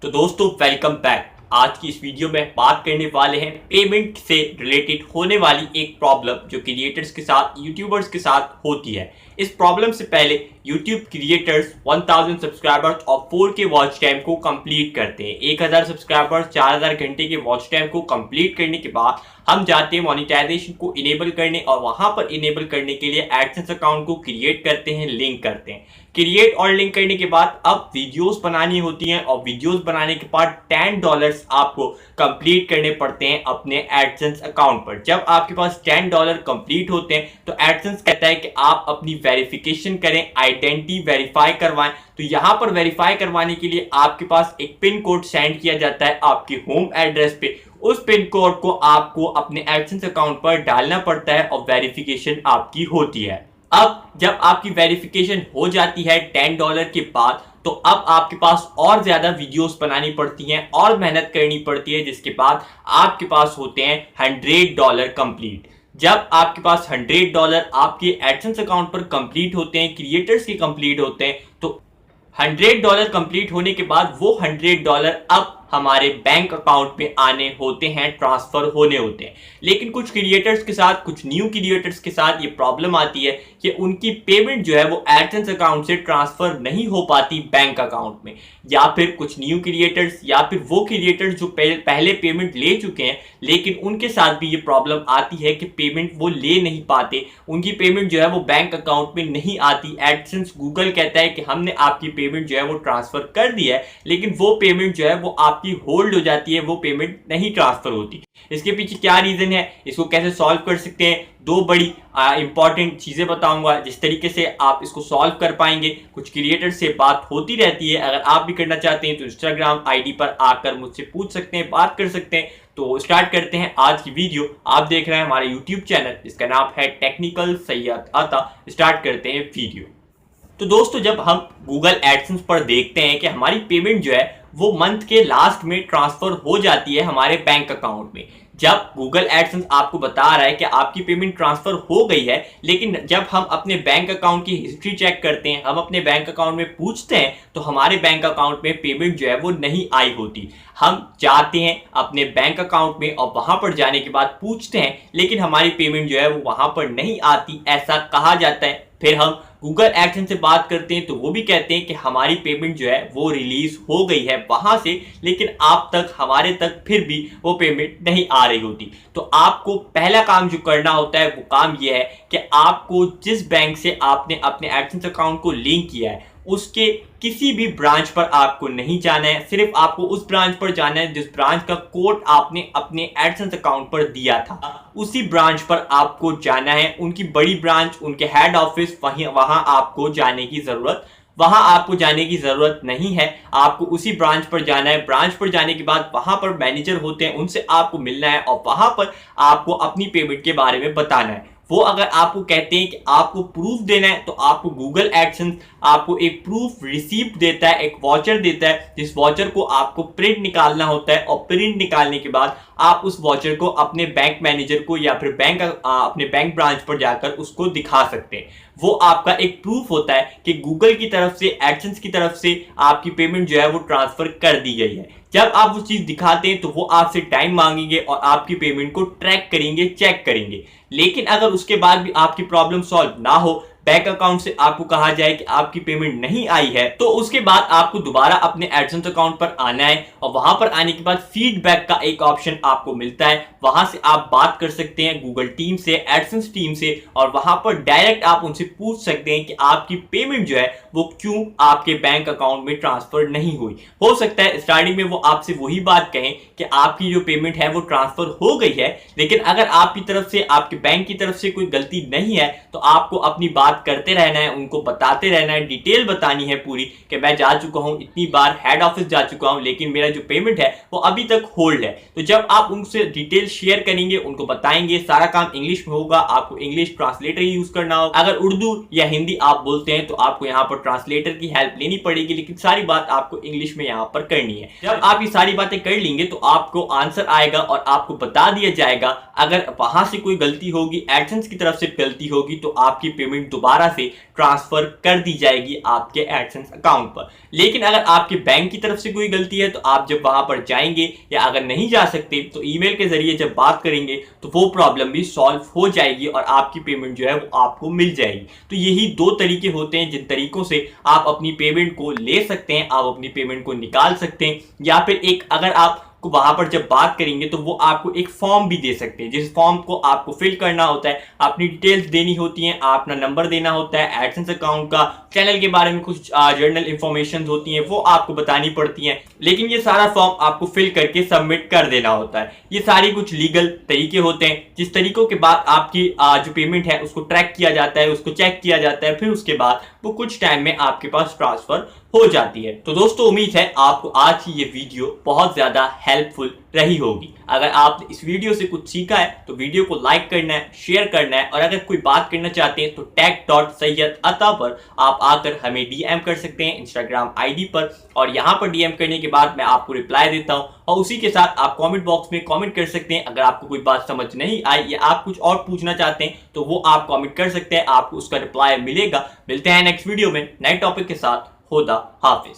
तो दोस्तों welcome back. आज की इस वीडियो में बात करने वाले हैं पेमेंट से रिलेटेड होने वाली एक प्रॉब्लम जो क्रिएटर्स के साथ यूट्यूबर्स के साथ होती है। इस प्रॉब्लम से पहले यूट्यूब क्रिएटर्स 1000 सब्सक्राइबर्स और 4K वॉच टाइम को कंप्लीट करते हैं। 1000 सब्सक्राइबर्स 4000 घंटे के वॉच टाइम को कंप्लीट करने के बाद हम जाते हैं मोनेटाइजेशन को इनेबल करने और वहां पर इनेबल करने के लिए एडसेंस अकाउंट को क्रिएट करते हैं, लिंक करते हैं। क्रिएट और लिंक करने के बाद अब वीडियोस बनानी होती हैं और वीडियोस बनाने के बाद $10 आपको कंप्लीट करने पड़ते हैं अपने एडसेंस अकाउंट पर। जब आपके पास $10 कंप्लीट होते हैं तो एडसेंस कहता है कि आप अपनी वेरिफिकेशन करें, आइडेंटिटी वेरीफाई करवाएं। तो यहां पर वेरीफाई करवाने के लिए आपके पास एक पिन कोड सेंड किया जाता है आपके होम एड्रेस पे। उस पिन कोड को आपको अपने एडसेंस अकाउंट पर डालना पड़ता है और वेरिफिकेशन आपकी होती है। अब जब आपकी वेरिफिकेशन हो जाती है $10 के बाद तो अब आपके पास और ज्यादा वीडियोस बनानी पड़ती हैं और मेहनत करनी पड़ती है, जिसके बाद आपके पास होते हैं $100 कंप्लीट। जब आपके पास $100 आपके एडसेंस अकाउंट पर कंप्लीट होते हैं, क्रिएटर्स के कंप्लीट होते हैं, तो $100 कंप्लीट होने के बाद वो $100 अब हमारे बैंक अकाउंट में आने होते हैं, ट्रांसफर होने होते हैं। लेकिन कुछ क्रिएटर्स के साथ, कुछ न्यू क्रिएटर्स के साथ ये प्रॉब्लम आती है कि उनकी पेमेंट जो है वो एडसेंस अकाउंट से ट्रांसफर नहीं हो पाती बैंक अकाउंट में, या फिर कुछ न्यू क्रिएटर्स या फिर वो क्रिएटर्स जो पहले पेमेंट ले चुके हैं लेकिन उनके साथ भी ये प्रॉब्लम आती है कि पेमेंट वो ले नहीं पाते, उनकी पेमेंट जो है वो बैंक अकाउंट में नहीं आती। एडसेंस गूगल कहता है कि हमने आपकी पेमेंट जो है वो ट्रांसफर कर दी है, लेकिन वो पेमेंट जो है वो आपकी होल्ड हो जाती है, वो पेमेंट नहीं ट्रांसफर होती। इसके पीछे क्या रीजन है, इसको कैसे सॉल्व कर सकते हैं, दो बड़ी इंपॉर्टेंट चीजें बताऊंगा जिस तरीके से आप इसको सॉल्व कर पाएंगे। कुछ क्रिएटर से बात होती रहती है, अगर आप भी करना चाहते हैं तो इंस्टाग्राम आईडी पर आकर मुझसे पूछ सकते हैं, बात कर सकते हैं। तो स्टार्ट करते हैं आज की वीडियो। आप देख रहे हैं हमारे यूट्यूब चैनल, इसका नाम है टेक्निकल सैयद आता। स्टार्ट करते हैं वीडियो। तो दोस्तों जब हम गूगल एडसेंस पर देखते हैं कि हमारी पेमेंट जो है वो मंथ के लास्ट में ट्रांसफर हो जाती है हमारे बैंक अकाउंट में। जब गूगल एडसेंस आपको बता रहा है कि आपकी पेमेंट ट्रांसफर हो गई है, लेकिन जब हम अपने बैंक अकाउंट की हिस्ट्री चेक करते हैं, हम अपने बैंक अकाउंट में पूछते हैं तो हमारे बैंक अकाउंट में पेमेंट जो है वो नहीं आई होती। हम जाते हैं अपने बैंक अकाउंट में और वहां पर जाने के बाद पूछते हैं, लेकिन हमारी पेमेंट जो है वो वहां पर नहीं आती, ऐसा कहा जाता है। फिर हम गूगल एडसेंस से बात करते हैं तो वो भी कहते हैं कि हमारी पेमेंट जो है वो रिलीज हो गई है वहां से, लेकिन आप तक, हमारे तक फिर भी वो पेमेंट नहीं आ रही होती। तो आपको पहला काम जो करना होता है वो काम ये है कि आपको जिस बैंक से आपने अपने एडसेंस अकाउंट को लिंक किया है उसके किसी भी ब्रांच पर आपको नहीं जाना है, सिर्फ आपको उस ब्रांच पर जाना है जिस ब्रांच का कोड आपने अपने एडसेंस अकाउंट पर दिया था। उसी ब्रांच पर आपको जाना है, उनकी बड़ी ब्रांच, उनके हेड ऑफिस, वहां आपको जाने की जरूरत नहीं है। आपको उसी ब्रांच पर जाना है। ब्रांच पर जाने के बाद वहां पर मैनेजर होते हैं, उनसे आपको मिलना है और वहां पर आपको अपनी पेमेंट के बारे में बताना है। वो अगर आपको कहते हैं कि आपको प्रूफ देना है तो आपको गूगल एडसेंस आपको एक प्रूफ रिसीप्ट देता है, एक वॉचर देता है, जिस वॉचर को आपको प्रिंट निकालना होता है और प्रिंट निकालने के बाद आप उस वॉचर को अपने बैंक मैनेजर को या फिर अपने बैंक ब्रांच पर जाकर उसको दिखा सकते हैं। वो आपका एक प्रूफ होता है कि गूगल की तरफ से, एडसेंस की तरफ से आपकी पेमेंट जो है वो ट्रांसफर कर दी गई है। जब आप वो चीज दिखाते हैं तो वो आपसे टाइम मांगेंगे और आपकी पेमेंट को ट्रैक करेंगे, चेक करेंगे। लेकिन अगर उसके बाद भी आपकी प्रॉब्लम सॉल्व ना हो, बैंक अकाउंट से आपको कहा जाए कि आपकी पेमेंट नहीं आई है, तो उसके बाद आपको दोबारा अपने एडसेंस अकाउंट पर आना है और वहां पर आने के बाद फीडबैक का एक ऑप्शन आपको मिलता है। वहां से आप बात कर सकते हैं गूगल टीम से, एडसेंस टीम से, और वहां पर डायरेक्ट आप उनसे पूछ सकते हैं कि आपकी पेमेंट जो है वो क्यों आपके बैंक अकाउंट में ट्रांसफर नहीं हुई। हो सकता है स्टार्टिंग में वो आपसे वही बात कहें कि आपकी जो पेमेंट है वो ट्रांसफर हो गई है, लेकिन अगर आपकी तरफ से, आपके बैंक की तरफ से कोई गलती नहीं है तो आपको अपनी बात करते रहना है, उनको बताते रहना है, डिटेल बतानी है पूरी कि मैं जा चुका हूं, इतनी बार हेड ऑफिस जा चुका हूं, लेकिन मेरा जो पेमेंट है वो अभी तक होल्ड है। तो जब आप उनसे डिटेल शेयर करेंगे, उनको बताएंगे, सारा काम इंग्लिश में होगा, आपको इंग्लिश ट्रांसलेटर ही यूज करना होगा। अगर उर्दू या हिंदी आप बोलते हैं तो आपको यहाँ पर ट्रांसलेटर की हेल्प लेनी पड़ेगी, लेकिन सारी बात आपको इंग्लिश में यहाँ पर करनी है। जब आप ये सारी बातें कर लेंगे तो आपको आंसर आएगा और आपको बता दिया जाएगा। अगर वहां से कोई गलती होगी, एडसेंस की तरफ से गलती होगी, तो आपकी पेमेंट दोबारा दोबारा से ट्रांसफर कर दी जाएगी आपके एडसेंस अकाउंट पर। लेकिन अगर आपके बैंक की तरफ से कोई गलती है तो आप जब वहां पर जाएंगे या अगर नहीं जा सकते तो ईमेल के जरिए जब बात करेंगे तो वो प्रॉब्लम भी सॉल्व हो जाएगी और आपकी पेमेंट जो है वो आपको मिल जाएगी। तो यही दो तरीके होते हैं जिन तरीकों से आप अपनी पेमेंट को ले सकते हैं, आप अपनी पेमेंट को निकाल सकते हैं। या फिर एक अगर आप को वहां पर जब बात करेंगे तो वो आपको एक फॉर्म भी दे सकते हैं, जिस फॉर्म को आपको फिल करना होता है, अपनी डिटेल्स देनी होती हैं, अपना नंबर देना होता है, एडसेंस अकाउंट का, चैनल के बारे में कुछ जर्नल इंफॉर्मेशन होती हैं वो आपको बतानी पड़ती हैं। लेकिन ये सारा फॉर्म आपको फिल करके सबमिट कर देना होता है। ये सारी कुछ लीगल तरीके होते हैं जिस तरीकों के बाद आपकी जो पेमेंट है उसको ट्रैक किया जाता है, उसको चेक किया जाता है, फिर उसके बाद वो कुछ टाइम में आपके पास ट्रांसफर हो जाती है। तो दोस्तों उम्मीद है आपको आज की ये वीडियो बहुत ज्यादा हेल्पफुल रही होगी। अगर आपने इस वीडियो से कुछ सीखा है तो वीडियो को लाइक करना है, शेयर करना है और अगर कोई बात करना चाहते हैं तो tech.sayyed-ata पर आप आकर हमें डीएम कर सकते हैं इंस्टाग्राम आईडी पर, और यहाँ पर डीएम करने के बाद मैं आपको रिप्लाई देता हूँ और उसी के साथ आप कमेंट बॉक्स में कमेंट कर सकते हैं। अगर आपको कोई बात समझ नहीं आई या आप कुछ और पूछना चाहते हैं तो वो आप कमेंट कर सकते हैं, आपको उसका रिप्लाई मिलेगा। मिलते हैं नेक्स्ट वीडियो में नए टॉपिक के साथ। खुदा हाफिज।